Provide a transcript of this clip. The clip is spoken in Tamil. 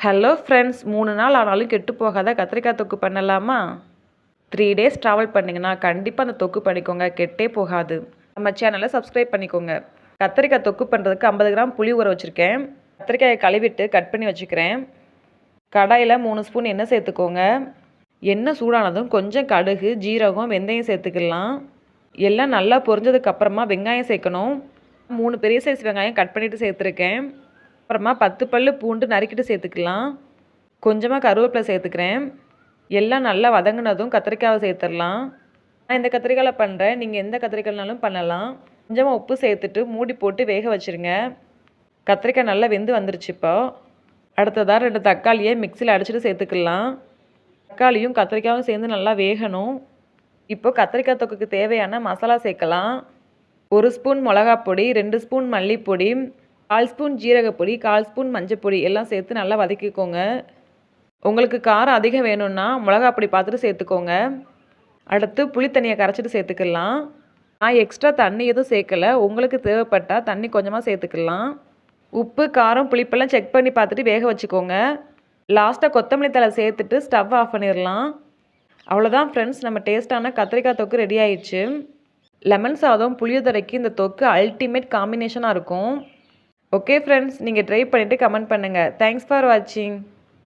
ஹலோ ஃப்ரெண்ட்ஸ், 3 நாள் ஆனாலும் கெட்டு போகாத கத்திரிக்காய் தொக்கு பண்ணலாமா? 3 டேஸ் ட்ராவல் பண்ணிங்கன்னா கண்டிப்பாக அந்த தொக்கு பண்ணிக்கோங்க, கெட்டே போகாது. நம்ம சேனலை சப்ஸ்கிரைப் பண்ணிக்கோங்க. கத்திரிக்காய் தொக்கு பண்ணுறதுக்கு 50 கிராம் புளி ஊற வச்சுருக்கேன். கத்திரிக்காயை கழுவிட்டு கட் பண்ணி வச்சுக்கிறேன். கடாயில் 3 ஸ்பூன் எண்ணெய் சேர்த்துக்கோங்க. எண்ணெய் சூடானதும் கொஞ்சம் கடுகு, ஜீரகம், வெந்தயம் சேர்த்துக்கலாம். எல்லாம் நல்லா பொரிஞ்சதுக்கப்புறமா வெங்காயம் சேர்க்கணும். 3 பெரிய சைஸ் வெங்காயம் கட் பண்ணிவிட்டு சேர்த்துருக்கேன். அப்புறமா 10 பல்லு பூண்டு நறுக்கிட்டு சேர்த்துக்கலாம். கொஞ்சமாக கருவேப்பிலை சேர்த்துக்கிறேன். எல்லாம் நல்லா வதங்கினதும் கத்திரிக்காயை சேர்த்துடலாம். நான் இந்த கத்திரிக்காயில் பண்ணுறேன், நீங்கள் எந்த கத்திரிக்காய்னாலும் பண்ணலாம். கொஞ்சமாக உப்பு சேர்த்துட்டு மூடி போட்டு வேக வச்சுருங்க. கத்திரிக்காய் நல்லா வெந்து வந்துருச்சு. இப்போ அடுத்ததாக 2 தக்காளியை மிக்சியில் அடிச்சுட்டு சேர்த்துக்கலாம். தக்காளியும் கத்திரிக்காயும் சேர்ந்து நல்லா வேகணும். இப்போ கத்திரிக்காய் தொக்குக்கு தேவையான மசாலா சேர்க்கலாம். 1 ஸ்பூன் மிளகாப்பொடி, 2 ஸ்பூன் மல்லிப்பொடி, 1/4 ஸ்பூன் ஜீரகப்பொடி, 1/4 ஸ்பூன் மஞ்சப்பொடி எல்லாம் சேர்த்து நல்லா வதக்கிக்கோங்க. உங்களுக்கு காரம் அதிகம் வேணும்னா மிளகாப்பொடி பார்த்துட்டு சேர்த்துக்கோங்க. அடுத்து புளி தண்ணியை கரைச்சிட்டு சேர்த்துக்கலாம். நான் எக்ஸ்ட்ரா தண்ணி எதுவும் சேர்க்கலை, உங்களுக்கு தேவைப்பட்டால் தண்ணி கொஞ்சமாக சேர்த்துக்கலாம். உப்பு, காரம், புளிப்பெல்லாம் செக் பண்ணி பார்த்துட்டு வேக வச்சுக்கோங்க. லாஸ்ட்டாக கொத்தமல்லி தழை சேர்த்துட்டு ஸ்டவ் ஆஃப் பண்ணிடலாம். அவ்வளோதான் ஃப்ரெண்ட்ஸ், நம்ம டேஸ்ட்டான கத்திரிக்காய் தொக்கு ரெடி ஆயிடுச்சு. லெமன் சாதம், புளியோதரைக்கு இந்த தொக்கு அல்டிமேட் காம்பினேஷனாக இருக்கும். ஓகே ஃப்ரெண்ட்ஸ், நீங்கள் ட்ரை பண்ணிவிட்டு கமெண்ட் பண்ணுங்கள். தேங்க்ஸ் ஃபார் வாட்சிங்.